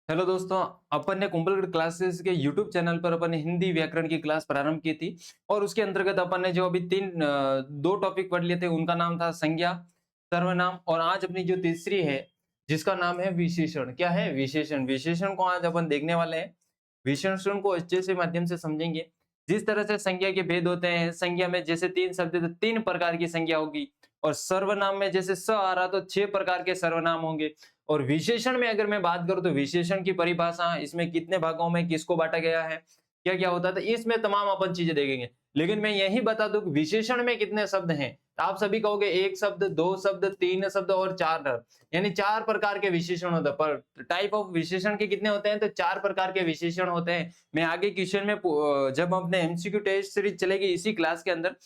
Hello दोस्तों, अपन ने Kumbhalgarh classes के यूट्यूब चैनल पर अपन ने हिंदी व्याकरण की क्लास प्रारंभ की थी और उसके अंतर्गत अपन ने जो अभी दो टॉपिक पढ़ लिए थे उनका नाम था संज्ञा, सर्वनाम और आज अपनी जो तीसरी है जिसका नाम है विशेषण। क्या है? विशेषण। विशेषण को आज अपन देखने वाले हैं। विशेषण को अच्छे से माध्यम से समझेंगे। जिस तरह से संज्ञा के भेद होते हैं, संज्ञा में जैसे तीन शब्द है तो तीन प्रकार की संज्ञा होगी और सर्वनाम में जैसे स आ रहा तो छह प्रकार के सर्वनाम होंगे। और विशेषण में अगर मैं बात करूं तो विशेषण की परिभाषा, इसमें कितने भागों में किसको बांटा गया है, क्या क्या होता है, तो इसमें तमाम अपन चीजें देखेंगे। लेकिन मैं यही बता दूं कि विशेषण में कितने शब्द हैं, तो आप सभी कहोगे एक शब्द, दो शब्द, तीन शब्द और चार, यानी चार प्रकार के विशेषण होते हैं। पर टाइप ऑफ विशेषण के कितने होते हैं, तो चार प्रकार के विशेषण होते हैं। मैं आगे क्वेश्चन में जब अपने एमसीक्यू टेस्ट सीरीज चलेगी इसी क्लास के अंदर,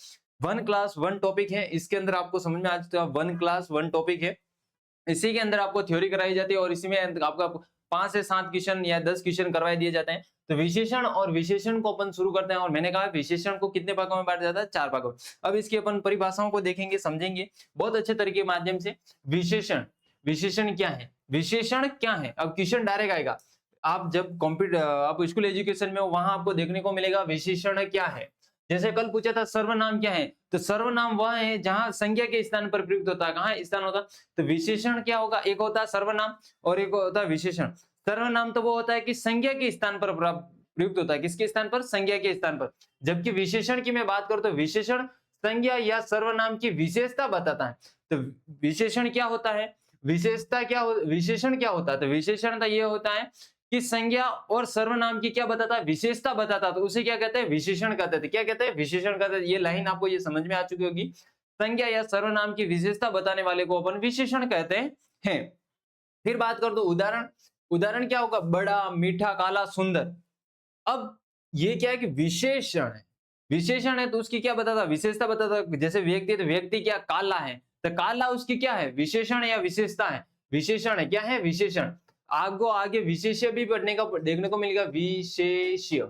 वन क्लास वन टॉपिक है, इसके अंदर आपको समझ में आ जाता है वन क्लास वन टॉपिक है। इसी के अंदर आपको थ्योरी कराई जाती है और इसी में आपका 5 से 7 क्वेश्चन या 10 क्वेश्चन करवाए दिए जाते हैं। तो विशेषण और विशेषण को अपन शुरू करते हैं और मैंने कहा विशेषण को कितने भागों में बांटा जाता है, चार भागों में। अब इसकी अपन परिभाषाओं को देखेंगे, समझेंगे बहुत अच्छे तरीके के माध्यम से। विशेषण, विशेषण क्या है, विशेषण क्या है, अब क्वेश्चन डायरेक्ट आएगा। आप जब आप स्कूल एजुकेशन में हो वहां आपको देखने को मिलेगा विशेषण क्या है। जैसे कल पूछा था सर्वनाम क्या है, तो सर्वनाम वह है जहां संज्ञा के स्थान पर प्रयुक्त होता है। कहां स्थान होता है, तो विशेषण क्या होगा, एक होता है सर्वनाम और एक होता है विशेषण। सर्वनाम तो वो होता है कि संज्ञा के स्थान पर प्रयुक्त होता है, किसके स्थान पर, संज्ञा के स्थान पर। जबकि विशेषण की मैं बात करूं तो विशेषण संज्ञा या सर्वनाम की विशेषता बताता है। तो विशेषण क्या होता है, विशेषता क्या विशेषण क्या होता है, तो विशेषण ये होता है कि संज्ञा और सर्वनाम की क्या बताता है, विशेषता बताता है, तो उसे क्या कहते हैं, विशेषण कहते थे। क्या कहते हैं, विशेषण कहते हैं। ये लाइन आपको ये समझ में आ चुकी होगी। संज्ञा या सर्वनाम की विशेषता बताने वाले को अपन विशेषण कहते हैं। फिर बात कर दो उदाहरण। उदाहरण क्या होगा, बड़ा, मीठा, काला, सुंदर। अब ये क्या है कि विशेषण है, विशेषण है तो उसकी क्या बताता, विशेषता बताता। जैसे व्यक्ति है तो व्यक्ति क्या काला है, तो काला उसकी क्या है, विशेषण है या विशेषता है, विशेषण है। क्या है, विशेषण। आगे विशेष्य भी पढ़ने का देखने को मिलेगा, विशेष्य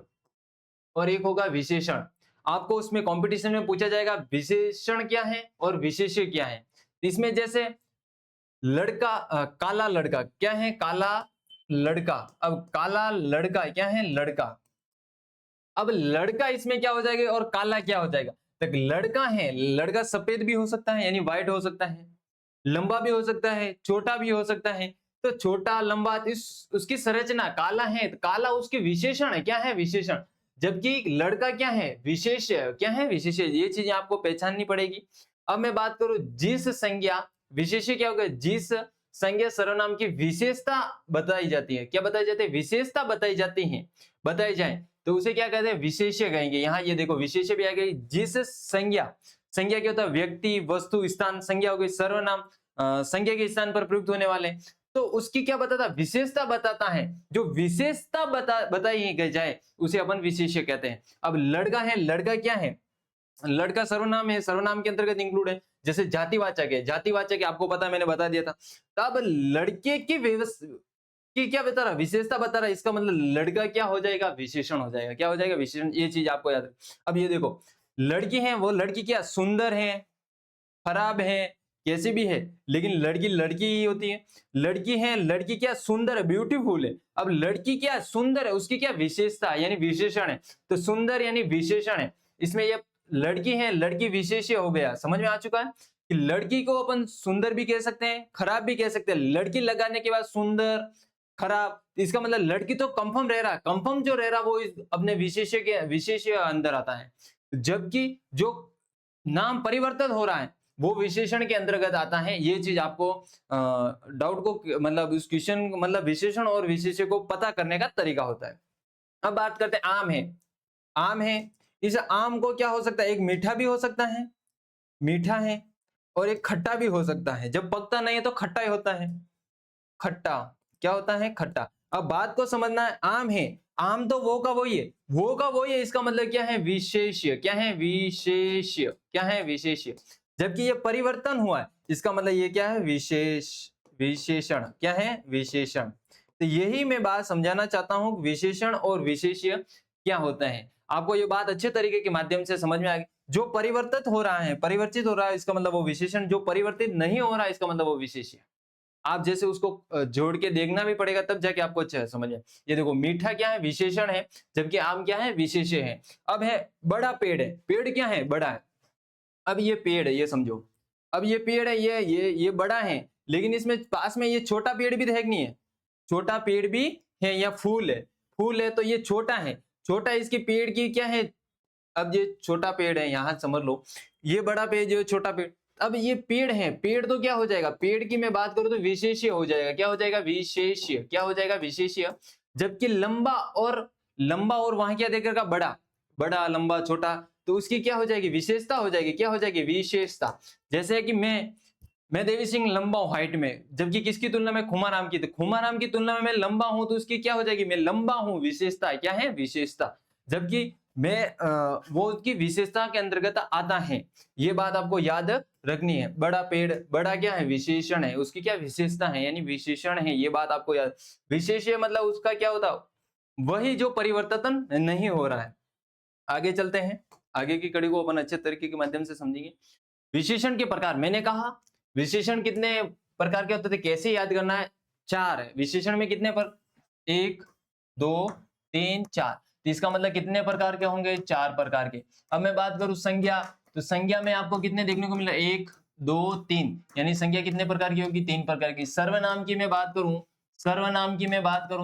और एक होगा विशेषण। आपको उसमें कंपटीशन में पूछा जाएगा विशेषण क्या है और विशेष्य क्या है। इसमें जैसे लड़का, काला लड़का क्या है, काला लड़का। अब काला लड़का क्या है, लड़का। अब लड़का इसमें क्या हो जाएगा और काला क्या हो जाएगा, तो लड़का है, लड़का सफेद भी हो सकता है यानी व्हाइट हो सकता है, लंबा भी हो सकता है, छोटा भी हो सकता है। तो छोटा लंबा इस उसकी संरचना काला है, तो काला उसके विशेषण है। क्या है, विशेषण। जबकि लड़का क्या है, विशेष। क्या है, विशेष। ये चीजें आपको पहचाननी पड़ेगी। अब मैं बात करूं जिस संज्ञा, विशेष क्या होगा, जिस संज्ञा सर्वनाम की विशेषता बताई जाती है। क्या बताई जाती है, विशेषता बताई जाती है, बताई जाए तो उसे क्या कहते हैं, विशेष्य कहेंगे। यहाँ ये देखो विशेष्य भी आ गई। जिस संज्ञा, संज्ञा क्या होता है, व्यक्ति, वस्तु, स्थान। संज्ञा हो गई सर्वनाम, संज्ञा के स्थान पर प्रयुक्त होने वाले, तो उसकी क्या बताता, विशेषता बताता है। जो विशेषता बताई गई जाए उसे अपन विशेष्य कहते हैं। अब लड़का है, लड़का क्या है, लड़का सर्वनाम है, सर्वनाम के अंतर्गत इंक्लूड है। जैसे जातिवाचक है, जातिवाचक है आपको पता है, मैंने बता दिया था। तब लड़के की कि क्या बता रहा, विशेषता बता रहा है, इसका मतलब लड़का क्या हो जाएगा, विशेषण हो जाएगा। क्या हो जाएगा, विशेषण। ये चीज आपको याद है। अब ये देखो लड़की है, वो लड़की क्या सुंदर है, खराब है, कैसी भी है, लेकिन लड़की लड़की ही होती है। लड़की है, लड़की क्या सुंदर है, ब्यूटीफुल है। अब लड़की क्या सुंदर है, उसकी क्या विशेषता यानी विशेषण है, तो सुंदर यानी विशेषण है। इसमें ये लड़की है, लड़की विशेष्य हो गया। समझ में आ चुका है कि लड़की को अपन सुंदर भी कह सकते हैं, खराब भी कह सकते हैं। लड़की लगाने के बाद सुंदर, खराब, इसका मतलब लड़की तो कंफर्म रह रहा है। कंफर्म जो रह रहा है वो अपने विशेष्य के विशेष्य अंदर आता है। जबकि जो नाम परिवर्तन हो रहा है वो विशेषण के अंतर्गत आता है। ये चीज आपको डाउट को मतलब उस क्वेश्चन मतलब विशेषण और विशेष्य को पता करने का तरीका होता है। अब बात करते हैं आम है। आम है, इस आम को क्या हो सकता है, एक मीठा भी हो सकता है, मीठा है, और एक खट्टा भी हो सकता है। जब पकता नहीं है तो खट्टा ही होता है, खट्टा। क्या होता है, खट्टा। अब बात को समझना है, आम है, आम तो वो का वही है, वो का वही है, इसका मतलब क्या है, विशेष्य। क्या है, विशेष्य। क्या है, विशेष्य। जबकि ये परिवर्तन हुआ है, इसका मतलब ये क्या है, विशेषण। क्या है, विशेषण। तो यही मैं बात समझाना चाहता हूं, विशेषण और विशेष्य क्या होता है। आपको ये बात अच्छे तरीके के माध्यम से समझ में आ गई। जो परिवर्तित हो रहा है, परिवर्तित हो रहा है, इसका मतलब वो विशेषण। जो परिवर्तित नहीं हो रहा है, इसका मतलब वो विशेष्य। आप जैसे उसको जोड़ के देखना भी पड़ेगा, तब जाके आपको अच्छा समझ में। ये देखो, मीठा क्या है, विशेषण है, जबकि आम क्या है, विशेष्य है। अब है बड़ा पेड़ है, पेड़ क्या है, बड़ा है। अब ये पेड़ है, ये समझो, अब ये पेड़ है, ये बड़ा है, लेकिन इसमें पास में ये छोटा पेड़ भी तो है कि नहीं है, छोटा पेड़ भी है, या फूल है, फूल है तो ये छोटा है, छोटा इसकी पेड़ की क्या है। अब ये छोटा पेड़ है, यहां समझ लो, ये बड़ा पेड़, जो छोटा पेड़। अब ये पेड़ है, पेड़ तो क्या हो जाएगा, पेड़ की मैं बात करूं तो विशेष्य हो जाएगा। क्या हो जाएगा, विशेष्य। क्या हो जाएगा, विशेष्य। जबकि लंबा और वहां क्या देखेगा, बड़ा, बड़ा लंबा छोटा, तो उसकी क्या हो जाएगी, विशेषता हो जाएगी। क्या हो जाएगी, विशेषता। जैसे कि मैं देवी सिंह लंबा हूं हाइट में, जबकि किसकी तुलना में, खुमाराम की, तो खुमाराम की तुलना में मैं लंबा हूं, तो उसकी क्या हो जाएगी, मैं लंबा हूं, विशेषता। क्या है, विशेषता। जबकि वो उसकी विशेषता के अंतर्गत आता है। ये बात आपको याद रखनी है। बड़ा पेड़, बड़ा क्या है, विशेषण है, उसकी क्या विशेषता है, यानी विशेषण है। ये बात आपको याद, विशेष्य मतलब उसका क्या होता, वही जो परिवर्तन नहीं हो रहा है। आगे चलते हैं, आगे की कड़ी को अपन अच्छे तरीके के माध्यम से समझेंगे। विशेषण के प्रकार, मैंने कहा विशेषण कितने प्रकार के होते थे, कैसे याद करना है, 4 है। विशेषण में कितने पर, 1 2 3 4, तो इसका मतलब कितने प्रकार के होंगे, 4 प्रकार के। अब मैं बात करूं संज्ञा, तो संज्ञा में आपको कितने देखने को मिला, 1 2 3, यानी संज्ञा कितने प्रकार की होगी, 3 प्रकार की। सर्वनाम की मैं बात करूं,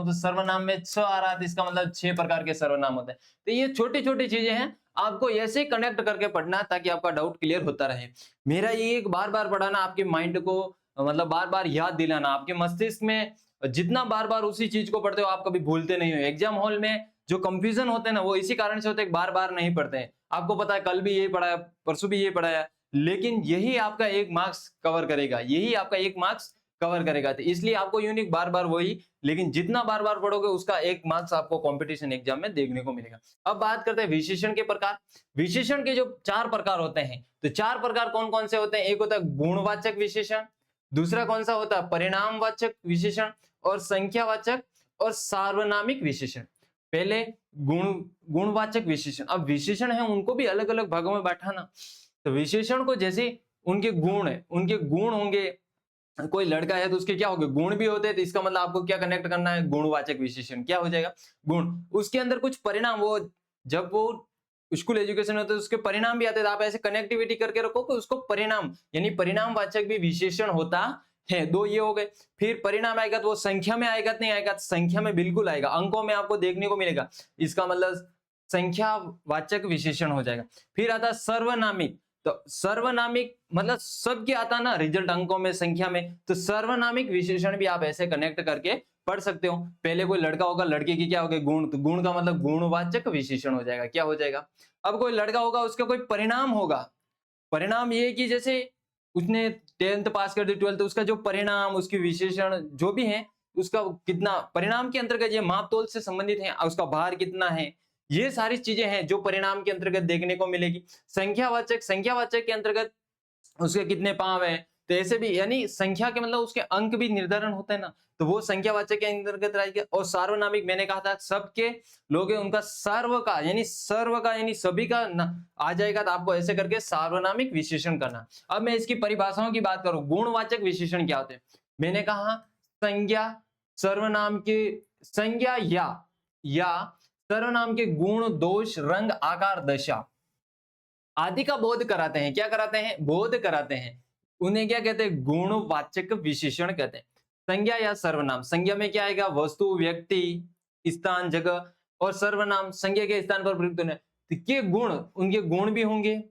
तो सर्वनाम में 6 आ रहा था, इसका मतलब 6 प्रकार के सर्वनाम होते हैं। तो ये छोटी छोटी चीजें हैं, आपको ऐसे कनेक्ट करके पढ़ना ताकि आपका डाउट क्लियर होता रहे। मेरा ये एक बार बार पढ़ाना, आपके माइंड को मतलब बार बार याद दिलाना, आपके मस्तिष्क में जितना बार बार उसी चीज को पढ़ते हो आप कभी भूलते नहीं हो। एग्जाम हॉल में जो कंफ्यूजन होते हैं ना, वो इसी कारण से होते हैं, बार बार नहीं पढ़ते हैं। आपको पता है कल भी ये पढ़ाया, परसों भी ये पढ़ाया, लेकिन यही आपका 1 मार्क्स कवर करेगा, यही आपका 1 मार्क्स कवर करेगा। तो इसलिए आपको यूनिक बार बार वही, लेकिन जितना बार बार पढ़ोगे उसका 1 मार्क्स आपको कंपटीशन एग्जाम में देखने को मिलेगा। अब बात करते हैं विशेषण के प्रकार। विशेषण के जो 4 प्रकार होते हैं, तो 4 प्रकार कौन कौन से होते हैं, एक होता है गुणवाचक विशेषण, दूसरा कौन सा होता है, परिणामवाचक विशेषण, और संख्यावाचक और सार्वनामिक विशेषण। पहले गुणवाचक विशेषण। अब विशेषण है उनको भी अलग अलग भागों में बांटा ना, तो विशेषण को जैसे उनके गुण है, उनके गुण होंगे, कोई लड़का है तो उसके क्या होंगे, गुण भी होते हैं, तो इसका मतलब आपको क्या कनेक्ट करना है, गुणवाचक विशेषण। क्या हो जाएगा, गुण। उसके अंदर कुछ परिणाम, वो जब वो स्कूल एजुकेशन होता है उसके परिणाम भी आते हैं, तो आप ऐसे कनेक्टिविटी करके रखो कि उसको परिणाम, यानी परिणामवाचक भी विशेषण होता है। 2 ये हो गए। फिर परिणाम आएगा तो वो संख्या में आएगा, नहीं आएगा, संख्या में बिल्कुल आएगा, अंकों में आपको देखने को मिलेगा, इसका मतलब संख्यावाचक विशेषण हो जाएगा। फिर आता सर्वनामिक, तो सर्वनामिक मतलब सब क्या आता ना, रिजल्ट अंकों में, संख्या में, तो सर्वनामिक विशेषण भी आप ऐसे कनेक्ट करके पढ़ सकते हो। पहले कोई लड़का होगा, लड़के की क्या होगी, गुण, तो गुण का मतलब गुणवाचक विशेषण हो जाएगा। क्या हो जाएगा, अब कोई लड़का होगा उसका कोई परिणाम होगा, परिणाम ये कि जैसे उसने 10th पास कर दी, 12th, उसका जो परिणाम, उसकी विशेषण जो भी है, उसका कितना परिणाम के अंतर्गत ये माप तोल से संबंधित है, उसका भार कितना है, ये सारी चीजें हैं जो परिणाम के अंतर्गत देखने को मिलेगी। संख्यावाचक के अंतर्गत उसके कितने पांव है, तो ऐसे भी, यानी संख्या के मतलब उसके अंक भी निर्धारण होते हैं ना, तो वो संख्यावाचक के अंतर्गत रहेगा। और सार्वनामिक मैंने कहा था सबके लोग हैं, उनका सर्व का यानी सभी का आ जाएगा, तो आपको ऐसे करके सार्वनामिक विशेषण करना। अब मैं इसकी परिभाषाओं की बात करूं, गुणवाचक विशेषण क्या होते हैं, मैंने कहा संज्ञा, सर्वनाम के संज्ञा या सर्वनाम के गुण, दोष, रंग, आकार, दशा आदि का बोध कराते हैं। क्या कराते हैं, बोध कराते हैं, उन्हें क्या कहते हैं, गुणवाचक विशेषण कहते हैं। संज्ञा या सर्वनाम, संज्ञा में क्या आएगा, वस्तु, व्यक्ति, स्थान, जगह, और सर्वनाम संज्ञा के स्थान पर प्रयुक्त होने के गुण, उनके गुण भी होंगे,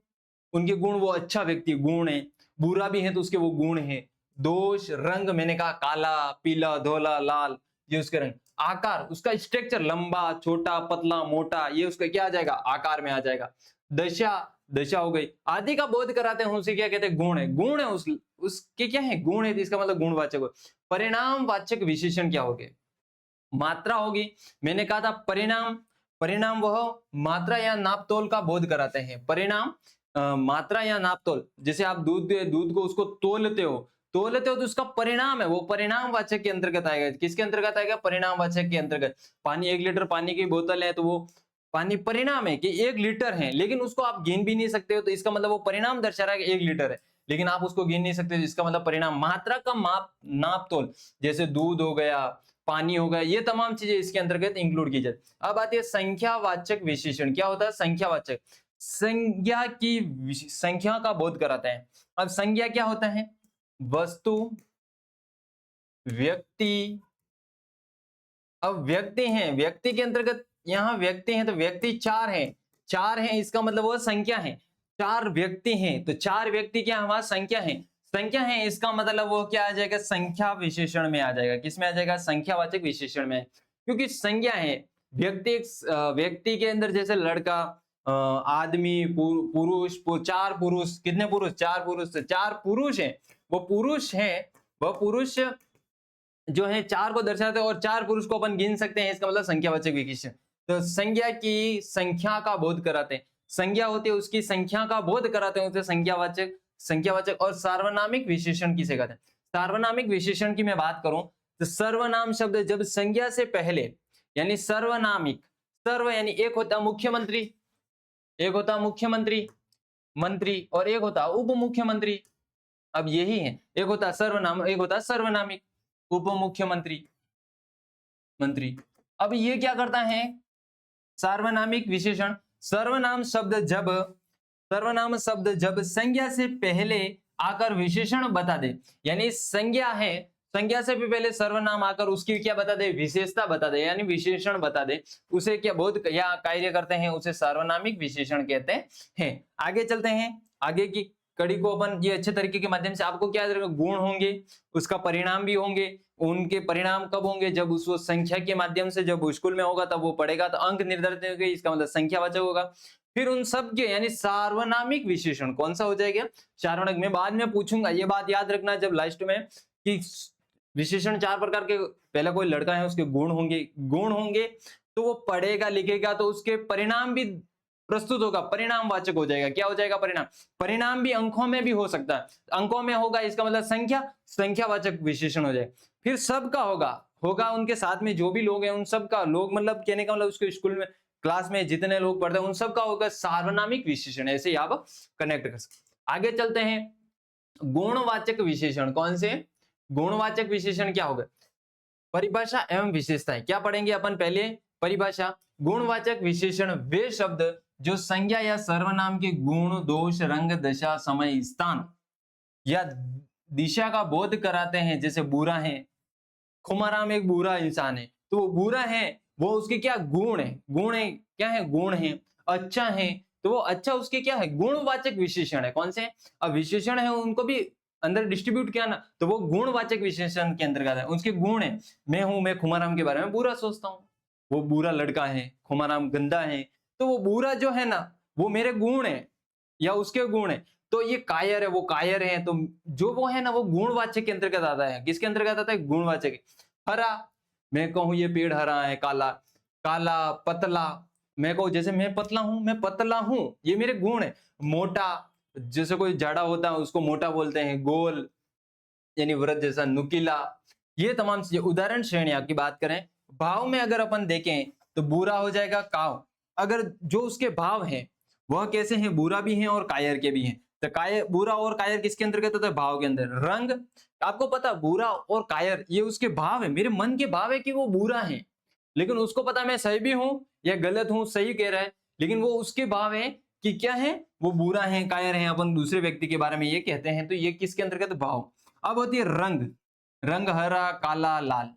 उनके गुण, वो अच्छा व्यक्ति गुण है, बुरा भी है तो उसके वो गुण है। दोष, रंग मैंने कहा काला, पीला, धोला, लाल, ये उसके रंग। आकार, उसका स्ट्रक्चर, लंबा, छोटा, पतला, मोटा, ये उसका क्या आ जाएगा, आकार में आ जाएगा। दशा हो गई, आदि का बोध कराते हैं, उसे क्या कहते हैं, गुण है उसके क्या है, गुण है, तो इसका मतलब गुणवाचक हो। परिणामवाचक विशेषण क्या हो गए, मात्रा होगी, मैंने कहा था परिणाम वह मात्रा या नापतोल का बोध कराते हैं। परिणाम मात्रा या नापतोल, जैसे आप दूध को उसको तोलते हो तो उसका परिणाम है, वो परिणामवाचक के अंतर्गत आएगा। किसके अंतर्गत आएगा, परिणामवाचक के अंतर्गत। पानी, 1 लीटर पानी की बोतल है तो वो पानी परिणाम है कि 1 लीटर है, लेकिन उसको आप गिन भी नहीं सकते हो, तो इसका मतलब वो परिणाम दर्शा रहा है कि 1 लीटर है। लेकिन आप उसको गिन नहीं सकते, जिसका मतलब परिणाम, मात्रा का माप, नाप तोल, जैसे दूध हो गया, पानी हो गया, ये तमाम चीजें इसके अंतर्गत इंक्लूड की जाती। अब आती है संख्यावाचक विशेषण। क्या होता है संख्यावाचक? संज्ञा की संख्या का बोध कराते हैं। अब संज्ञा क्या होता है? वस्तु, व्यक्ति। अब व्यक्ति हैं, व्यक्ति के अंतर्गत यहाँ व्यक्ति हैं, तो व्यक्ति चार हैं, चार हैं, इसका मतलब वो संख्या है। चार व्यक्ति हैं, तो चार व्यक्ति क्या हमारा संख्या है, संख्या है, इसका मतलब वो क्या आ जाएगा? संख्या विशेषण में आ जाएगा। किसमें आ जाएगा? संख्यावाचक विशेषण में। क्योंकि संज्ञा है, व्यक्ति, व्यक्ति के अंदर जैसे लड़का, आदमी, पुरुष, चार पुरुष, कितने पुरुष? चार पुरुष, चार पुरुष हैं, वो पुरुष है, वह पुरुष जो है चार को दर्शाते हैं, और चार पुरुष को अपन गिन सकते हैं, इसका मतलब संख्यावाचक विशेषण। तो संज्ञा की संख्या का बोध कराते हैं, संज्ञा होती है उसकी संख्या का बोध कराते हैं, उसे संख्यावाचक, संख्यावाचक। और सार्वनामिक विशेषण किसे कहते हैं? सार्वनामिक विशेषण की मैं बात करूं तो सर्वनाम शब्द जब संज्ञा से पहले, यानी सर्वनामिक, सर्व यानी एक होता मुख्यमंत्री, एक होता मुख्यमंत्री, मंत्री, और एक होता उप मुख्यमंत्री। अब यही है, एक होता सर्वनाम, एक होता सर्वनामिक, उप मुख्यमंत्री, मंत्री। अब ये क्या करता है? सार्वनामिक विशेषण, सर्वनाम शब्द जब, सर्वनाम शब्द जब संज्ञा से पहले आकर विशेषण बता दे, यानी संज्ञा है, संज्ञा से भी पहले सर्वनाम आकर उसकी क्या बता दे? विशेषता बता दे, यानी विशेषण बता दे, उसे क्या बोध या कार्य करते हैं, उसे सार्वनामिक विशेषण कहते हैं। आगे चलते हैं, आगे की कड़ी को अपन ये अच्छे तरीके के माध्यम से आपको क्या गुण होंगे, उसका परिणाम भी होंगे। उनके परिणाम कब होंगे? जब उस संख्या के माध्यम से जब स्कूल में होगा तब वो पढ़ेगा, तो अंक निर्धारित होंगे, इसका मतलब संख्यावाचक होगा। फिर उन सब के यानी सार्वनामिक विशेषण कौन सा हो जाएगा? सार्वनामिक। मैं बाद में पूछूंगा, ये बात याद रखना जब लास्ट में, कि विशेषण चार प्रकार के, पहला कोई लड़का है उसके गुण होंगे, गुण होंगे तो वो पढ़ेगा लिखेगा तो उसके परिणाम भी प्रस्तुत होगा, परिणामवाचक हो जाएगा। क्या हो जाएगा? परिणाम। परिणाम भी अंकों में भी हो सकता है, अंकों में होगा, इसका मतलब संख्या, संख्यावाचक विशेषण हो जाएगा। फिर सबका होगा, होगा उनके साथ में जो भी लोग हैं उन सबका, लोग मतलब कहने का मतलब उसके स्कूल में क्लास में जितने लोग पढ़ते हैं उन सबका होगा सार्वनामिक विशेषण। ऐसे ही आप कनेक्ट कर सकते। आगे चलते हैं, गुणवाचक विशेषण। कौन से? गुणवाचक विशेषण क्या होगा? परिभाषा एवं विशेषताएं। क्या पढ़ेंगे अपन? पहले परिभाषा। गुणवाचक विशेषण वे शब्द जो संज्ञा या सर्वनाम के गुण, दोष, रंग, दशा, समय, स्थान या दिशा का बोध कराते हैं। जैसे बुरा है, खुमाराम एक बुरा इंसान है, तो वो बुरा है, वो उसके क्या गुण है, गुण है, क्या है? गुण है। अच्छा है, तो वो अच्छा उसके क्या है? गुणवाचक विशेषण है। कौन से? अब विशेषण है उनको भी अंदर डिस्ट्रीब्यूट किया ना, तो वो गुणवाचक विशेषण के अंतर्गत है, उसके गुण है। मैं खुमाराम के बारे में बुरा सोचता हूँ, वो बुरा लड़का है, खुमाराम गंदा है, तो वो बुरा जो है ना वो मेरे गुण है या उसके गुण है। तो ये कायर है, वो कायर है, तो जो वो है ना वो गुणवाचक के अंतर्गत आता है। किसके अंतर्गत आता है? गुणवाचक। हरा, मैं कहूं ये पेड़ हरा है, काला, काला, पतला, मैं कहूं जैसे मैं पतला हूं, मैं पतला हूं, ये मेरे गुण है। मोटा, जैसे कोई जाड़ा होता है उसको मोटा बोलते हैं। गोल यानी व्रत जैसा, नुकीला, ये तमाम चीजें। उदाहरण श्रेणियां की बात करें, भाव में अगर अपन देखें तो बुरा हो जाएगा काव। अगर जो उसके भाव हैं वह कैसे हैं? बुरा भी हैं और कायर के भी हैं। तो कायर, बुरा और कायर किसके अंतर्गत होता है? भाव के अंदर। रंग, आपको पता बुरा और कायर ये उसके भाव है, मेरे मन के भाव है कि वो बुरा है, लेकिन उसको पता मैं सही भी हूं या गलत हूं, सही कह रहा है, लेकिन वो उसके भाव है कि क्या है? वो बुरा है, कायर है, अपन दूसरे व्यक्ति के बारे में ये कहते हैं, तो ये किसके अंतर्गत? भाव। अब होती है रंग। रंग हरा, काला, लाल।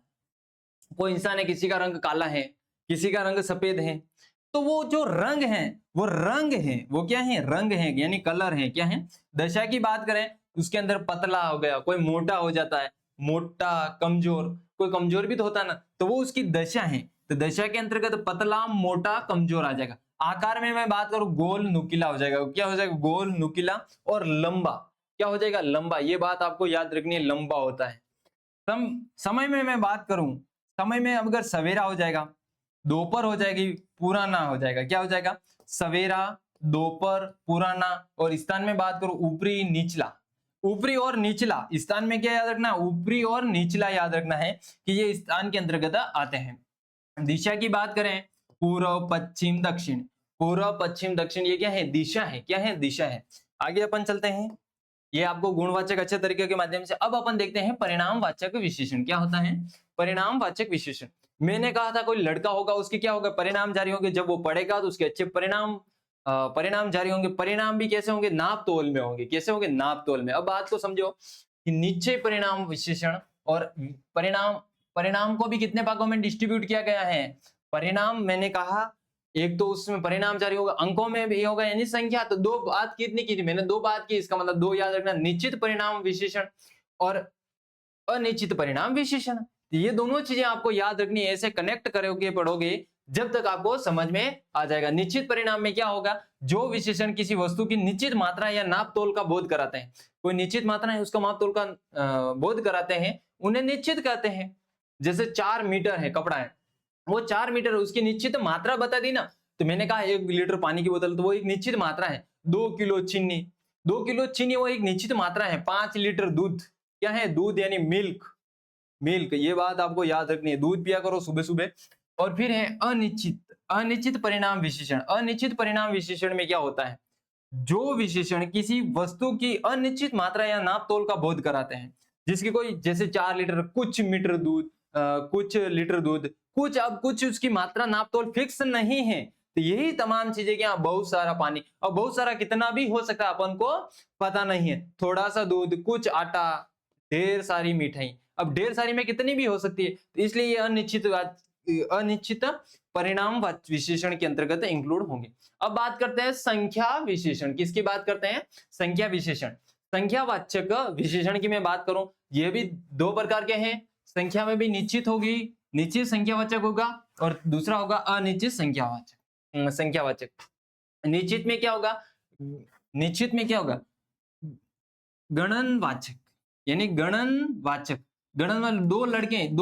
कोई इंसान है, किसी का रंग काला है, किसी का रंग सफेद है, तो वो जो रंग है वो रंग है, वो क्या है? रंग है, यानी कलर है। क्या है? दशा की बात करें, उसके अंदर पतला हो गया, कोई मोटा हो जाता है, मोटा, कमजोर, कोई कमजोर भी तो होता है ना, तो वो उसकी दशा है। तो दशा के अंतर्गत पतला, मोटा, कमजोर आ जाएगा। आकार में मैं बात करूं, गोल, नुकीला हो जाएगा। क्या हो जाएगा? गोल, नुकीला और लंबा। क्या हो जाएगा? लंबा। ये बात आपको याद रखनी है, लंबा होता है। समय में मैं बात करूं, समय में अगर सवेरा हो जाएगा, दोपहर हो जाएगी, पुराना हो जाएगा। क्या हो जाएगा? सवेरा, दोपहर, पुराना। और स्थान में बात करूं, ऊपरी, निचला। ऊपरी और निचला, स्थान में क्या याद रखना? ऊपरी और निचला याद रखना है कि ये स्थान के अंतर्गत आते हैं। दिशा की बात करें, पूर्व, पश्चिम, दक्षिण। पूर्व, पश्चिम, दक्षिण, ये क्या है? दिशा है। क्या है? दिशा है। आगे अपन चलते हैं, ये आपको गुणवाचक अच्छे तरीके के माध्यम से। अब अपन देखते हैं परिणामवाचक विशेषण क्या होता है। परिणामवाचक विशेषण, मैंने कहा था कोई लड़का होगा, उसके क्या होगा, परिणाम जारी होंगे। जब वो पढ़ेगा तो उसके अच्छे परिणाम जारी होंगे। परिणाम भी कैसे होंगे, नाप तोल में होंगे। कैसे होंगे, नाप तोल में। अब बात को समझो कि नीचे परिणाम विशेषण और परिणाम को भी कितने भागों में डिस्ट्रीब्यूट किया गया है। परिणाम मैंने कहा एक तो उसमें परिणाम जारी होगा, अंकों में भी होगा यानी संख्या। तो दो बात कितनी की थी मैंने, दो बात की, इसका मतलब दो याद रखना, निश्चित परिणाम विशेषण और अनिश्चित परिणाम विशेषण। ये दोनों चीजें आपको याद रखनी है, ऐसे कनेक्ट करोगे पढ़ोगे जब तक आपको समझ में आ जाएगा। निश्चित परिणाम में क्या होगा, जो विशेषण किसी वस्तु की निश्चित मात्रा या नाप तोल का बोध कराते हैं। कोई निश्चित मात्रा है उसका माप तोल का बोध कराते हैं, उन्हें निश्चित कहते हैं। जैसे 4 मीटर है कपड़ा है, वो 4 मीटर उसकी निश्चित मात्रा बता दी ना। तो मैंने कहा 1 लीटर पानी की बोतल, तो वो एक निश्चित मात्रा है। 2 किलो चीनी, 2 किलो चीनी वो एक निश्चित मात्रा है। 5 लीटर दूध, क्या है, दूध यानी मिल्क। मिल्क, ये बात आपको याद रखनी है, दूध पिया करो सुबह सुबह। और फिर है अनिश्चित परिणाम विशेषण। अनिश्चित परिणाम विशेषण में क्या होता है, जो विशेषण किसी वस्तु की अनिश्चित मात्रा या नाप तोल का बोध कराते हैं। जिसकी कोई, जैसे 4 लीटर, कुछ मीटर दूध, कुछ लीटर दूध, कुछ, अब कुछ उसकी मात्रा नाप तोल फिक्स नहीं है। तो यही तमाम चीजें, क्या, बहुत सारा पानी, और बहुत सारा कितना भी हो सकता है अपन को पता नहीं है। थोड़ा सा दूध, कुछ आटा, ढेर सारी मिठाई, अब ढेर सारी में कितनी भी हो सकती है। तो इसलिए ये अनिश्चित परिणाम विशेषण के अंतर्गत इंक्लूड होंगे। अब बात करते हैं संख्या विशेषण। किसकी बात करते हैं, संख्या विशेषण। संख्यावाचक विशेषण की मैं बात करूं, ये भी दो प्रकार के हैं। संख्या में भी निश्चित होगी, निश्चित संख्यावाचक होगा, और दूसरा होगा अनिश्चित संख्यावाचक। निश्चित में क्या होगा, निश्चित में क्या होगा, गणनवाचक, यानी गणनवाचक। गणन, दो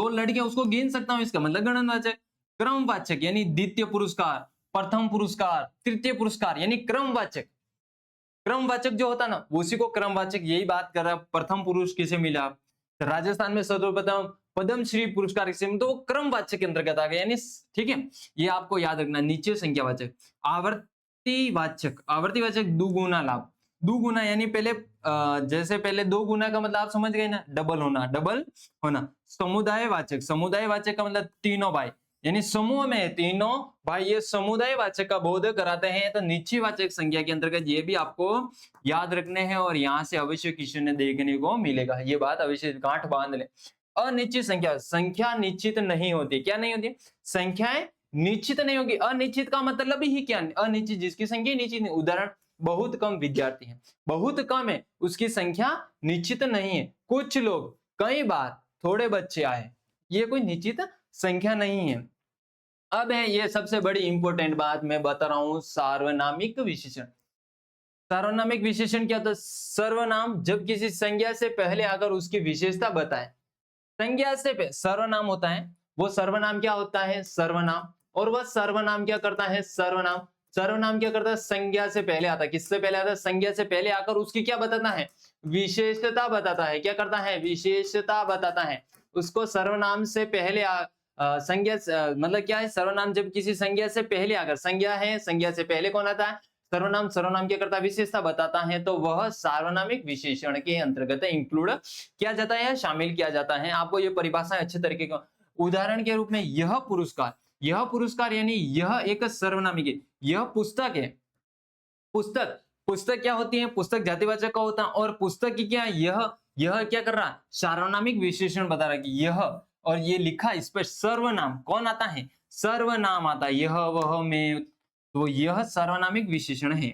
लड़के उसको गिन सकता हूं, इसका मतलब गणनवाचक। क्रमवाचक यानी द्वितीय पुरस्कार, प्रथम पुरस्कार, तृतीय पुरस्कार, यानी क्रमवाचक। क्रमवाचक जो होता ना, उसी को क्रमवाचक, यही बात कर रहा है। प्रथम पुरुष किसे मिला, राजस्थान में सर्वप्रथम पद्मश्री पुरस्कार किसे मिला, तो वो क्रमवाचक के अंतर्गत आ गया, यानी ठीक है। ये आपको याद रखना। नीचे संख्यावाचक। आवर्तीवाचक दुगुना लाभ। दुगुना यानी पहले जैसे पहले 2 गुना का मतलब आप समझ गए ना, डबल होना। समुदायवाचक का मतलब तीनों भाई, यानी समूह में तीनों भाई, ये समुदायवाचक का बोध कराते हैं। तो निश्चयवाचक संज्ञा के अंतर्गत ये भी आपको याद रखने हैं, और यहाँ से अवश्य क्वेश्चन देखने को मिलेगा। ये बात अवश्य गांठ बांध ले। अनिश्चित संख्या निश्चित नहीं होती। क्या नहीं होती, संख्याएं निश्चित नहीं होगी। अनिश्चित का मतलब ही क्या, अनिश्चित जिसकी संख्या निश्चित नहीं। उदाहरण, बहुत कम विद्यार्थी हैं, बहुत कम है, उसकी संख्या निश्चित नहीं है। कुछ लोग, कई बार, थोड़े बच्चे आए, ये कोई निश्चित संख्या नहीं है। अब है ये सबसे बड़ी इंपॉर्टेंट बात मैं बता रहा हूं, सार्वनामिक विशेषण। सार्वनामिक विशेषण क्या होता है, सर्वनाम जब किसी संज्ञा से पहले आकर उसकी विशेषता बताए। संज्ञा से सर्वनाम होता है, वो सर्वनाम क्या होता है, सर्वनाम। और वह सर्वनाम क्या करता है, सर्वनाम क्या करता है, संज्ञा से पहले आता है। किससे पहले आता है, संज्ञा से पहले आकर उसकी क्या बताता है, विशेषता बताता है। क्या करता है, विशेषता बताता है। उसको सर्वनाम से पहले संज्ञा मतलब क्या है, सर्वनाम जब किसी संज्ञा से पहले आकर, संज्ञा है, संज्ञा से पहले कौन आता है, सर्वनाम। सर्वनाम क्या करता है, विशेषता बताता है, तो वह सार्वनामिक विशेषण के अंतर्गत इंक्लूड किया जाता है, शामिल किया जाता है। आपको ये परिभाषा अच्छे तरीके का, उदाहरण के रूप में यह पुरस्कार यानी यह एक सर्वनामिक है। यह पुस्तक है, पुस्तक क्या होती है, पुस्तक जातिवाचक का होता है, और पुस्तक की क्या, यह क्या कर रहा है, सार्वनामिक विशेषण बता रहा है कि यह, और ये लिखा स्पष्ट, सर्वनाम कौन आता है, सर्वनाम आता है, यह, वह, मैं, तो यह सर्वनामिक विशेषण है।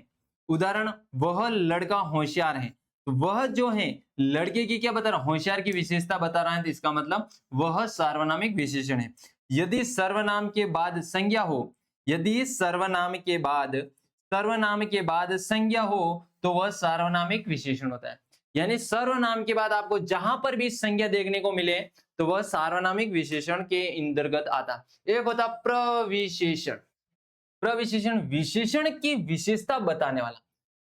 उदाहरण, वह लड़का होशियार है, तो वह जो है लड़के की क्या बता रहा है, होशियार की विशेषता बता रहा है, तो इसका मतलब वह सार्वनामिक विशेषण है। यदि सर्वनाम के बाद संज्ञा हो, यदि सर्वनाम के बाद संज्ञा हो, तो वह सार्वनामिक विशेषण होता है। यानी सर्वनाम के बाद आपको जहां पर भी संज्ञा देखने को मिले, तो वह सार्वनामिक विशेषण के अंतर्गत आता। एक होता प्रविशेषण। प्रविशेषण, विशेषण की विशेषता बताने वाला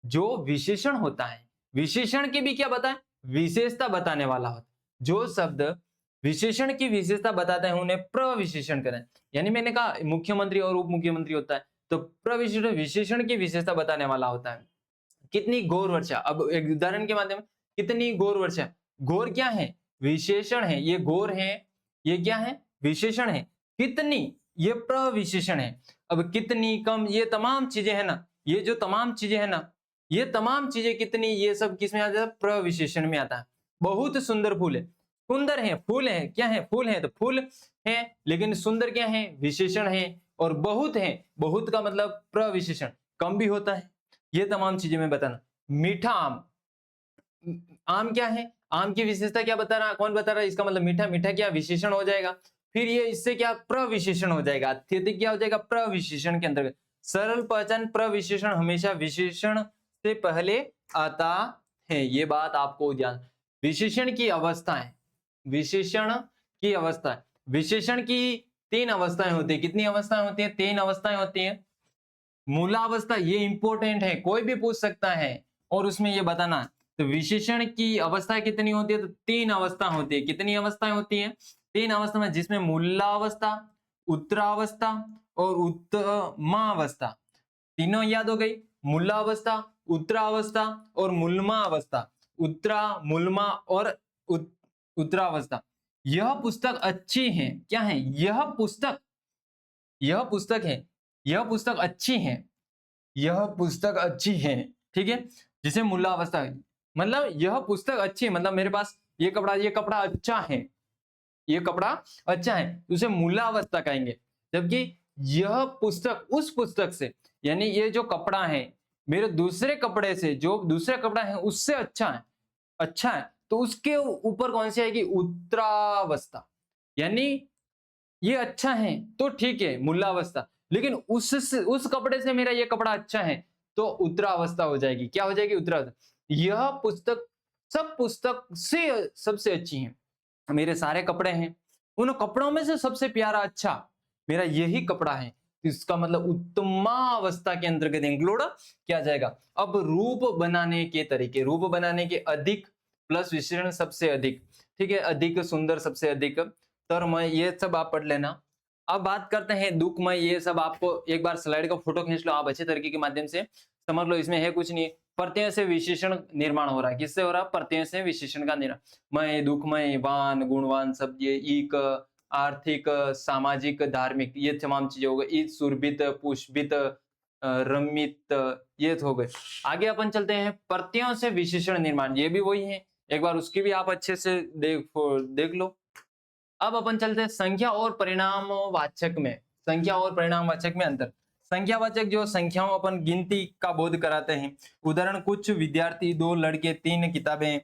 जो विशेषण होता है, विशेषण की भी क्या बताए, विशेषता बताने वाला होता है। जो शब्द विशेषण की विशेषता बताते हैं उन्हें प्रविशेषण करें। यानी मैंने कहा मुख्यमंत्री और उप मुख्यमंत्री होता है, तो प्रविशेषण विशेषण की विशेषता बताने वाला होता है। कितनी गौर वर्षा, अब एक उदाहरण के माध्यम, कितनी गौर वर्षा। गौर क्या है? विशेषण है। ये गौर है, ये क्या है? विशेषण है। कितनी, ये प्रविशेषण है। अब कितनी, कम, ये तमाम चीजें है ना, ये जो तमाम चीजें है ना, ये तमाम चीजें कितनी, ये सब किस में आता है? प्रविशेषण में आता है। बहुत सुंदर फूल है। सुंदर है, फूल है, क्या है? फूल है, तो फूल है, लेकिन सुंदर क्या है? विशेषण है। और बहुत है, बहुत का मतलब प्रविशेषण, कम भी होता है। ये तमाम चीजें मैं बताना। मीठा आम, आम क्या है? आम की विशेषता क्या बता रहा? कौन बता रहा है? इसका मतलब मीठा, मीठा क्या विशेषण हो जाएगा। फिर ये इससे क्या? प्रविशेषण हो जाएगा। अत्यधिक क्या हो जाएगा? प्रविशेषण के अंतर्गत। सरल पहचान, प्रविशेषण हमेशा विशेषण से पहले आता है। ये बात आपको ध्यान। विशेषण की अवस्था है, विशेषण की अवस्था है। विशेषण की 3 अवस्थाएं होती है। कितनी अवस्थाएं होती है? 3 अवस्थाएं होती है। मूलावस्था, ये इंपॉर्टेंट है, कोई भी पूछ सकता है और उसमें ये बताना। तो विशेषण की अवस्था कितनी होती है? तो 3 अवस्था होती है। कितनी अवस्थाएं होती है? 3 अवस्था में, जिसमें मूलावस्था, उत्तरावस्था और उत्तमावस्था, तीनों याद हो गई। मूलावस्था, उत्तरावस्था और मूलमावस्था। उत्तरा, मूलमा और उत्तरावस्था। यह पुस्तक अच्छी है। क्या है? यह पुस्तक, यह पुस्तक है, यह पुस्तक अच्छी है, यह पुस्तक अच्छी है। ठीक है, जिसे मूलावस्था है, मतलब यह पुस्तक अच्छी है, मतलब मेरे पास ये कपड़ा अच्छा है, ये कपड़ा अच्छा है, उसे मूलावस्था कहेंगे। जबकि यह पुस्तक उस पुस्तक से, यानी ये जो कपड़ा है मेरे दूसरे कपड़े से, जो दूसरा कपड़ा है उससे अच्छा है, अच्छा है, तो उसके ऊपर कौन सी आएगी? उत्तरावस्था। यानी ये अच्छा है तो ठीक है, मूलावस्था, लेकिन उस कपड़े से मेरा ये कपड़ा अच्छा है तो उत्तरावस्था हो जाएगी। क्या हो जाएगी? उत्तरावस्था। यह पुस्तक सब पुस्तक से सबसे अच्छी है। मेरे सारे कपड़े हैं, उन कपड़ों में से सबसे प्यारा, अच्छा मेरा यही कपड़ा है। तो इसका मतलब उत्तमावस्था के अंतर्गत इंक्लूड किया जाएगा। अब रूप बनाने के तरीके, रूप बनाने के अधिक प्लस विशेषण सबसे अधिक, ठीक है, अधिक सुंदर सबसे अधिक, तर्मय, ये सब आप पढ़ लेना। अब बात करते हैं दुखमय। ये सब आपको एक बार स्लाइड का फोटो खींच लो आप, अच्छे तरीके के माध्यम से समझ लो, इसमें है कुछ नहीं। प्रत्यय से विशेषण निर्माण हो रहा है। किससे हो रहा है? प्रत्यय से विशेषण का निर्माण। मय, दुखमय, वान, गुणवान, सब ये ईक, आर्थिक, सामाजिक, धार्मिक, ये तमाम चीजें हो गई। ईद, सुरभित, पुष्पित, रमित, ये हो गए। आगे अपन चलते हैं प्रत्ययों से विशेषण निर्माण। ये भी वही है, एक बार उसकी भी आप अच्छे से देख लो। अब अपन चलते हैं संख्या और परिणामवाचक में। संख्या और परिणामवाचक में अंतर। संख्यावाचक जो संख्याओं अपन गिनती का बोध कराते हैं। उदाहरण, कुछ विद्यार्थी, 2 लड़के, 3 किताबें,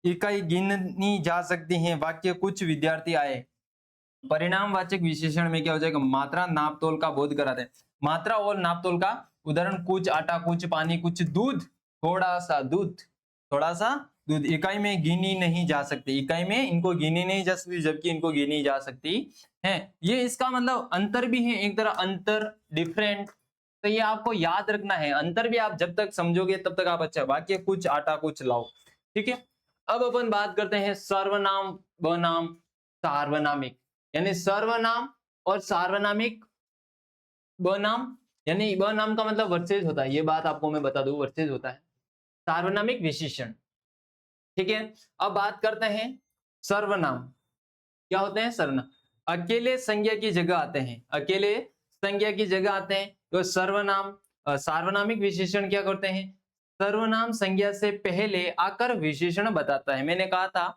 इकाई गिनी जा सकती हैं। वाक्य, कुछ विद्यार्थी आए। परिणामवाचक विशेषण में क्या हो जाएगा? मात्रा, नापतोल का बोध कराते हैं। मात्रा और नापतोल का उदाहरण, कुछ आटा, कुछ पानी, कुछ दूध, थोड़ा सा दूध, थोड़ा सा दूध। इकाई में गिनी नहीं जा सकती, इकाई में इनको गिनी नहीं जा सकती, जबकि इनको गिनी जा सकती है। ये इसका मतलब अंतर भी है, एक तरह अंतर, डिफरेंट। तो ये आपको याद रखना है। अंतर भी आप जब तक समझोगे तब तक आप अच्छा। वाक्य, कुछ आटा, कुछ लाओ। ठीक है, अब अपन बात करते हैं सर्वनाम, बनाम, सार्वनामिक। यानी सर्वनाम और सार्वनामिक। बनाम, यानी बनाम का मतलब वर्सेज होता है, ये बात आपको मैं बता दूं, वर्सेज होता है। सार्वनामिक विशेषण। ठीक है, अब बात करते हैं सर्वनाम। क्या होते हैं? सर्वनाम अकेले संज्ञा की जगह आते हैं, अकेले संज्ञा की जगह आते हैं। तो सर्वनाम, सार्वनामिक विशेषण क्या करते हैं? सर्वनाम संज्ञा से पहले आकर विशेषण बताता है। मैंने कहा था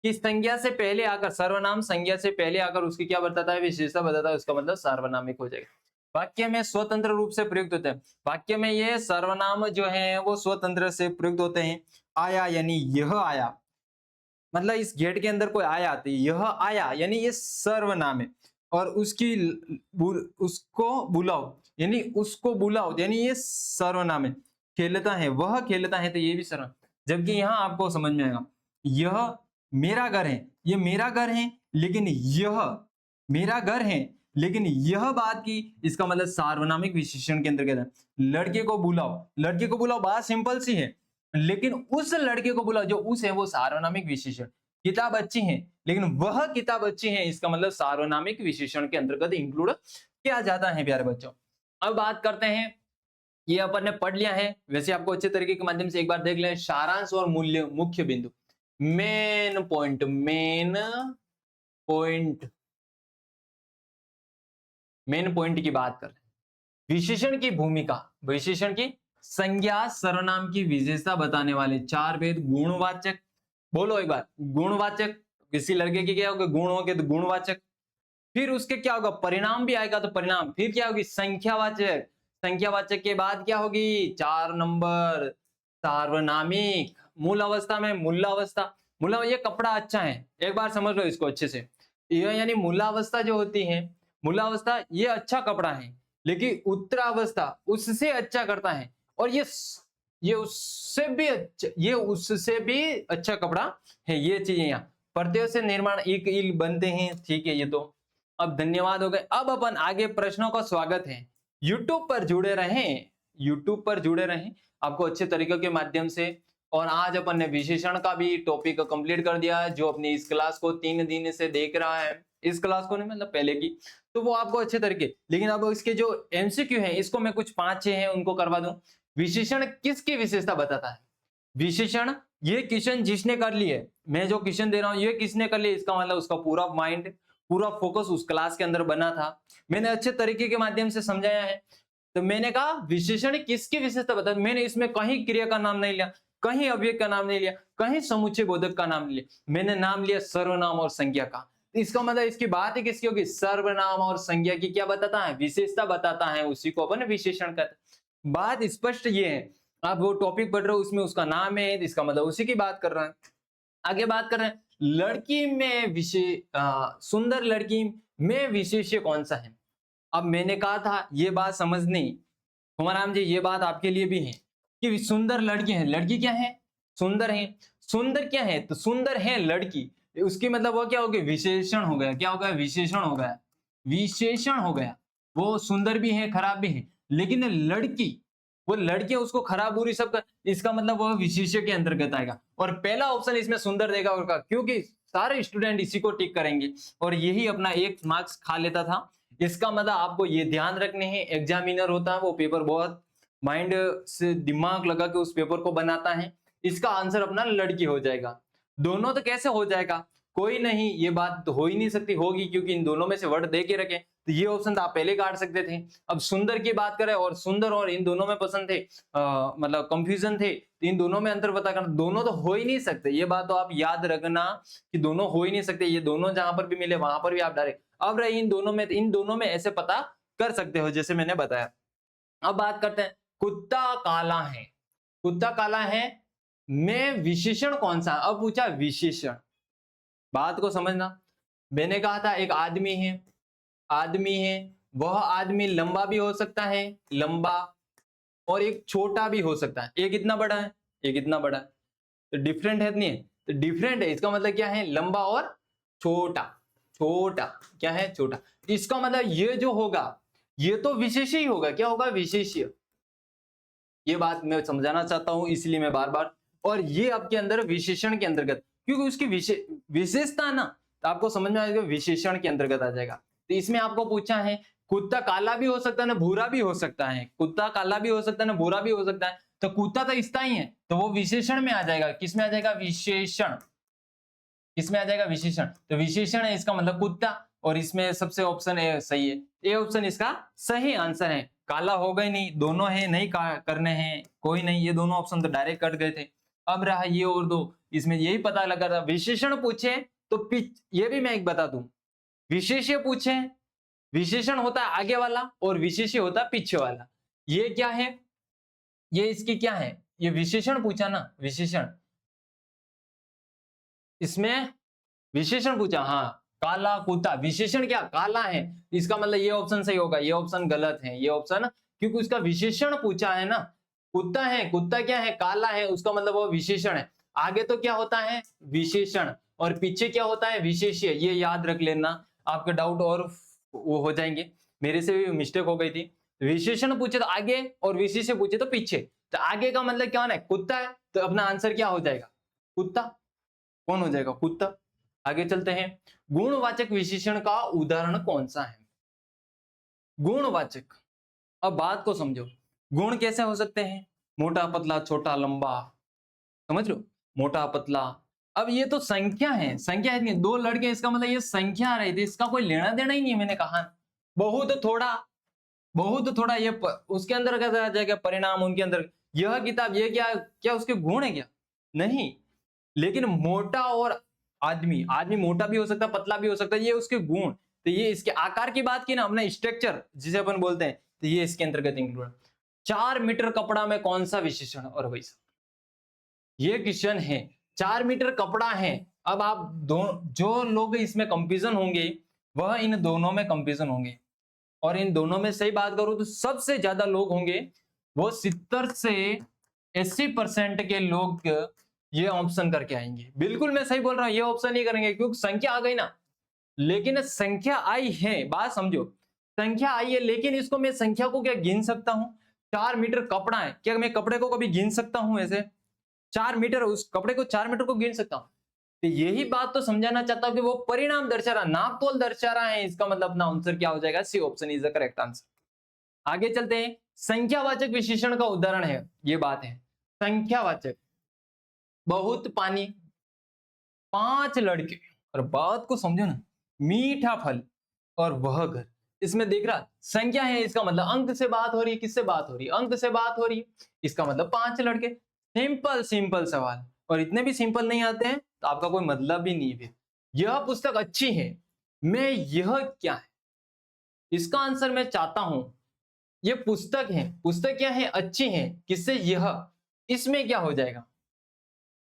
कि संज्ञा से पहले आकर, सर्वनाम संज्ञा से पहले आकर उसकी क्या बताता है? विशेषता बताता है। उसका मतलब सार्वनामिक हो जाएगा। वाक्य में स्वतंत्र रूप से प्रयुक्त होते हैं। वाक्य में ये सर्वनाम जो है वो स्वतंत्र से प्रयुक्त होते हैं। आया, यानी यह आया, मतलब इस गेट के अंदर कोई आया तो यह आया, यानी ये सर्वनाम है। और उसकी उसको बुलाओ, यानी उसको बुलाओ, यानी ये सर्वनाम है। खेलता है, वह खेलता है, तो ये भी सर्वनाम। जबकि यहां आपको समझ में आएगा, यह मेरा घर है, ये मेरा घर है, लेकिन यह मेरा घर है, लेकिन यह बात की, इसका मतलब सार्वनामिक विशेषण के अंतर्गत है। लड़के को बुलाओ, लड़के को बुलाओ, बात सिंपल सी है, लेकिन उस लड़के को बुलाओ, जो उस है वो सार्वनामिक विशेषण। किताब अच्छी है, लेकिन वह किताब अच्छी है, इसका मतलब सार्वनामिक विशेषण के अंतर्गत इंक्लूड किया जाता है प्यारे बच्चों। अब बात करते हैं ये अपन ने पढ़ लिया है। वैसे आपको अच्छे तरीके के माध्यम से एक बार देख लें। सारांश और मूल्य मुख्य बिंदु, main point, point main point की बात कर रहे हैं। विशेषण की भूमिका, विशेषण की संज्ञा, सर्वनाम की विशेषता बताने वाले चार भेद। गुणवाचक, बोलो एक बार, गुणवाचक। किसी लड़के के क्या होगा, गुण होंगे तो गुणवाचक। फिर उसके क्या होगा, परिणाम भी आएगा तो परिणाम। फिर क्या होगी, संख्यावाचक। संख्यावाचक के बाद क्या होगी, 4 नंबर सार्वनामिक। मूल अवस्था में मूलावस्था, मूला ये कपड़ा अच्छा है, एक बार समझ लो इसको अच्छे से। ये यानी मूलावस्था जो होती है, मूलावस्था ये अच्छा कपड़ा है, लेकिन उत्तरावस्था उससे अच्छा करता है। और ये उससे भी अच्छा, ये उससे भी अच्छा कपड़ा है। ये चीजें यहाँ प्रत्ययों से निर्माण एक इल बनते हैं, ठीक है। ये तो अब धन्यवाद हो गए। अब अपन आगे प्रश्नों का स्वागत है। यूट्यूब पर जुड़े रहें, यूट्यूब पर जुड़े रहें आपको अच्छे तरीके के माध्यम से। और आज अपन ने विशेषण का भी टॉपिक कंप्लीट कर दिया है। जो अपनी इस क्लास को 3 दिन से देख रहा है, इस क्लास को नहीं मतलब पहले की, तो वो आपको अच्छे तरीके। लेकिन अब इसके जो एमसीक्यू है, इसको मैं कुछ 5-6 हैं उनको करवा दूं। विशेषण किसकी विशेषता बताता है? विशेषण ये क्वेश्चन जिसने कर लिए, मैं जो क्वेश्चन दे रहा हूं ये किसने कर लिया, इसका मतलब उसका पूरा माइंड, पूरा फोकस उस क्लास के अंदर बना था। मैंने अच्छे तरीके के माध्यम से समझाया है। तो मैंने कहा विशेषण किसकी विशेषता बता, मैंने इसमें कहीं क्रिया का नाम नहीं लिया, कहीं अव्यय का नाम नहीं लिया, कहीं समुच्चय बोधक का नाम नहीं लिया, मैंने नाम लिया सर्वनाम और संज्ञा का। इसका मतलब इसकी बात है किसकी होगी, सर्वनाम और संज्ञा की क्या बताता है, विशेषता बताता है, उसी को अपन विशेषण कहते हैं। बात स्पष्ट ये है, आप वो टॉपिक पढ़ रहे हो उसमें उसका नाम है, इसका मतलब उसी की बात कर रहे हैं। आगे बात कर रहे हैं, लड़की में सुंदर लड़की में विशेष्य कौन सा है? अब मैंने कहा था ये बात समझनी, हुमाराम जी ये बात आपके लिए भी है कि सुंदर लड़की है। लड़की क्या है, सुंदर है। सुंदर क्या है, तो सुंदर है लड़की, उसकी मतलब वो क्या हो गया, विशेषण हो गया। क्या हो गया, विशेषण हो गया, विशेषण हो गया। वो सुंदर भी है खराब भी है, लेकिन लड़की, वो लड़की है उसको खराब बुरी सब कर, इसका मतलब वो विशेष्य के अंतर्गत आएगा। और पहला ऑप्शन इसमें सुंदर देगा और का, क्योंकि सारे स्टूडेंट इसी को टिक करेंगे और यही अपना 1 मार्क्स खा लेता था। इसका मतलब आपको ये ध्यान रखने हैं, एग्जामिनर होता है वो पेपर बहुत माइंड से दिमाग लगा के उस पेपर को बनाता है। इसका आंसर अपना लड़की हो जाएगा। दोनों तो कैसे हो जाएगा, कोई नहीं, ये बात तो हो ही नहीं सकती, होगी क्योंकि इन दोनों में से वर्ड दे के रखे, तो ये ऑप्शन तो आप पहले काट सकते थे। अब सुंदर की बात करें और सुंदर और इन दोनों में पसंद थे, मतलब कंफ्यूजन थे, तो इन दोनों में अंतर पता करना, दोनों तो हो ही नहीं सकते। ये बात तो आप याद रखना कि दोनों हो ही नहीं सकते। ये दोनों जहां पर भी मिले वहां पर भी आप डायरेक्ट, अब रही इन दोनों में, इन दोनों में ऐसे पता कर सकते हो जैसे मैंने बताया। अब बात करते हैं, कुत्ता काला है, कुत्ता काला है में विशेषण कौन सा? अब पूछा विशेषण, बात को समझना। मैंने कहा था एक आदमी है, आदमी है, वह आदमी लंबा भी हो सकता है, लंबा, और एक छोटा भी हो सकता है। एक इतना बड़ा है, एक इतना बड़ा है, तो डिफरेंट है नहीं, तो डिफरेंट है, इसका मतलब क्या है, लंबा और छोटा। छोटा क्या है, छोटा। इसका मतलब ये जो होगा ये तो विशेष ही होगा। क्या होगा, विशेष्य। ये बात मैं समझाना चाहता हूं इसलिए मैं बार बार, और ये आपके अंदर विशेषण के अंतर्गत, क्योंकि उसकी विशेषता ना, तो आपको समझ में आएगा विशेषण के अंतर्गत आ जाएगा। तो इसमें आपको पूछा है, कुत्ता काला भी हो सकता है ना भूरा भी हो सकता है, कुत्ता काला भी हो सकता है ना भूरा भी हो सकता है, तो कुत्ता तो स्थायी है, तो वो विशेषण में आ जाएगा। किस में आ जाएगा, विशेषण। किसमें आ जाएगा, विशेषण। तो विशेषण है इसका मतलब कुत्ता, और इसमें सबसे ऑप्शन ए सही है, ए ऑप्शन इसका सही आंसर है। काला होगा ही नहीं, दोनों है नहीं करने हैं, कोई नहीं, ये दोनों ऑप्शन तो डायरेक्ट कट गए थे। अब रहा ये और दो, इसमें यही पता लगा था। विशेषण पूछे तो पिच, ये भी मैं एक बता दूं, विशेष्य पूछे, विशेषण होता है आगे वाला और विशेष्य होता है पीछे वाला। ये क्या है, ये इसकी क्या है, ये विशेषण पूछा ना, विशेषण, इसमें विशेषण पूछा, हाँ काला कुत्ता, विशेषण क्या काला है, इसका मतलब ये ऑप्शन सही होगा, ये ऑप्शन गलत है, ये ऑप्शन, क्योंकि उसका विशेषण पूछा है ना। कुत्ता है, कुत्ता क्या है, काला है, उसका मतलब वो विशेषण है। आगे तो क्या होता है, विशेषण, और पीछे क्या होता है, विशेष्य। ये याद रख लेना, आपके डाउट और वो हो जाएंगे। मेरे से भी मिस्टेक हो गई थी, विशेषण पूछे तो आगे और विशेष्य पूछे तो पीछे। तो आगे का मतलब क्या होना है, कुत्ता है, तो अपना आंसर क्या हो जाएगा, कुत्ता। कौन हो जाएगा, कुत्ता। आगे चलते हैं, गुणवाचक विशेषण का उदाहरण कौन सा है। गुणवाचक, अब बात को समझो, गुण कैसे हो सकते हैं? मोटा, पतला, छोटा, लंबा, समझ लो, मोटा, पतला। अब ये तो संख्या है, संख्या है, दो लड़के, इसका मतलब ये संख्या आ रही थी, इसका कोई लेना देना ही नहीं है, मैंने कहा। बहुत थोड़ा, बहुत थोड़ा, ये उसके अंदर कैसा आ जाएगा परिणाम, उनके अंदर यह किताब, ये क्या क्या उसके गुण है क्या? नहीं। लेकिन मोटा और आदमी, आदमी मोटा भी हो सकता है, पतला भी हो सकता है, ये उसके गुण। तो ये इसके आकार की बात की ना अपना, स्ट्रक्चर जिसे अपन बोलते हैं, तो ये इसके अंतर्गत इंक्लूड है। 4 मीटर कपड़ा में कौन सा विशेषण? और वैसा ये क्वेश्चन है, 4 मीटर कपड़ा है। अब आप जो लोग इसमें कंफ्यूजन होंगे, वह इन दोनों में कंफ्यूजन होंगे। और इन दोनों में सही बात करूं तो सबसे ज्यादा लोग होंगे वो 70 से 80% के लोग ये ऑप्शन करके आएंगे। बिल्कुल मैं सही बोल रहा हूं, ये ऑप्शन नहीं करेंगे क्योंकि संख्या आ गई ना। लेकिन संख्या आई है, बात समझो, संख्या आई है, लेकिन इसको मैं संख्या को क्या गिन सकता हूं? 4 मीटर कपड़ा है, क्या मैं कपड़े को कभी गिन सकता हूं? ऐसे 4 मीटर, उस कपड़े को 4 मीटर को गिन सकता हूं? तो यही बात तो समझाना चाहता हूं कि वो परिणाम दर्शा रहा, नापतोल दर्शा रहा है। इसका मतलब अपना आंसर क्या हो जाएगा? C option is the correct answer. आगे चलते हैं, संख्यावाचक विशेषण का उदाहरण है, ये बात है संख्यावाचक। बहुत पानी, 5 लड़के, और बात को समझो ना, मीठा फल और वह घर। इसमें देख रहा संख्या है, इसका मतलब अंक से बात हो रही है। किससे बात हो रही है? अंक से बात हो रही है, इसका मतलब 5 लड़के। सिंपल सिंपल सवाल, और इतने भी सिंपल नहीं आते हैं तो आपका कोई मतलब भी नहीं है। यह पुस्तक अच्छी है, मैं यह क्या है, इसका आंसर मैं चाहता हूं। ये पुस्तक है, पुस्तक क्या है? अच्छी है, किससे? यह, इसमें क्या हो जाएगा?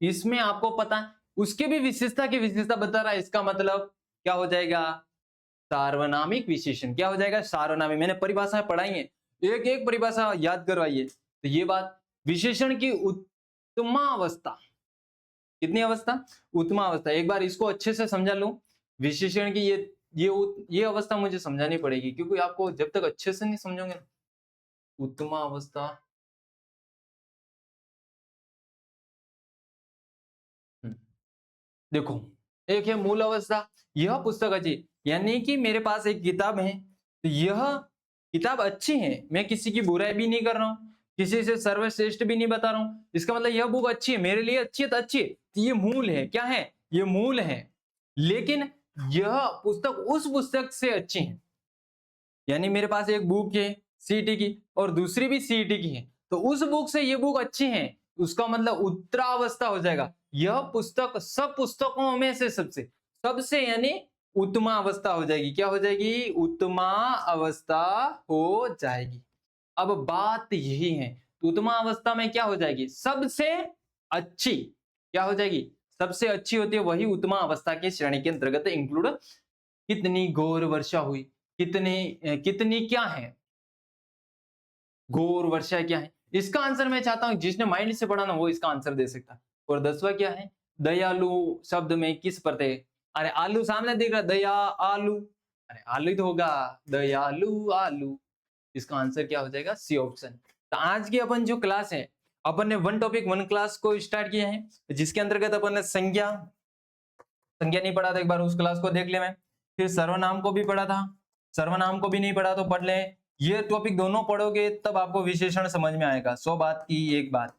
इसमें आपको पता है उसके भी विशेषता की विशेषता बता रहा है, इसका मतलब क्या हो जाएगा? सार्वनामिक विशेषण। क्या हो जाएगा? सार्वनामिक। मैंने परिभाषाएं पढ़ाई है, एक एक परिभाषा याद करवाइए। तो ये बात, विशेषण की उत्तमावस्था, कितनी अवस्था? उत्तमावस्था। एक बार इसको अच्छे से समझा लो, विशेषण की ये अवस्था मुझे समझानी पड़ेगी, क्योंकि आपको जब तक अच्छे से नहीं समझोगे, उत्तमावस्था। देखो, एक है मूल अवस्था, यह पुस्तक अच्छी, यानी कि मेरे पास एक किताब है, तो यह किताब अच्छी है, मैं किसी की बुराई भी नहीं कर रहा हूं, किसी से सर्वश्रेष्ठ भी नहीं बता रहा हूं, इसका मतलब यह बुक अच्छी है, मेरे लिए अच्छी है तो अच्छी है। तो ये मूल है, क्या है? ये मूल है। लेकिन यह पुस्तक उस पुस्तक से अच्छी है, यानी मेरे पास एक बुक है सीईटी की और दूसरी भी सीईटी की है, तो उस बुक से ये बुक अच्छी है, उसका मतलब उत्तरावस्था हो जाएगा। यह पुस्तक सब पुस्तकों में से सबसे सबसे यानी उत्तमा अवस्था हो जाएगी। क्या हो जाएगी? उत्तमा अवस्था हो जाएगी। अब बात यही है, उत्तमा अवस्था में क्या हो जाएगी? सबसे अच्छी। क्या हो जाएगी? सबसे अच्छी होती है, वही उत्तमा अवस्था की श्रेणी के अंतर्गत इंक्लूड। कितनी घोर वर्षा हुई, कितनी क्या है? घोर वर्षा क्या है? इसका आंसर मैं चाहता हूं जिसने माइंड से पढ़ा ना वो इसका आंसर दे सकता है। और 10वां क्या है? दयालु शब्द में किस प्रत्यय? अरे आलू सामने दिख रहा, दया आलू, अरे आलू ही तो होगा, दयालु आलू। इसका आंसर क्या हो जाएगा? C option. तो आज की अपन जो क्लास है, अपन ने वन टॉपिक वन क्लास को स्टार्ट किया है, जिसके अंतर्गत अपन ने संज्ञा नहीं पढ़ा था, एक बार उस क्लास को देख ले। मैं फिर सर्वनाम को भी पढ़ा था, सर्वनाम को भी नहीं पढ़ा तो पढ़ ले। ये टॉपिक दोनों पढ़ोगे तब आपको विशेषण समझ में आएगा। 100 बात की एक बात,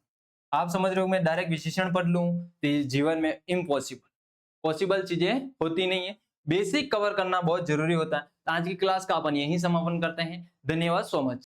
आप समझ रहे हो, मैं डायरेक्ट विशेषण पढ़ लूं तो जीवन में इम्पॉसिबल, पॉसिबल चीजें होती नहीं है। बेसिक कवर करना बहुत जरूरी होता है। आज की क्लास का अपन यही समापन करते हैं। धन्यवाद सो मच।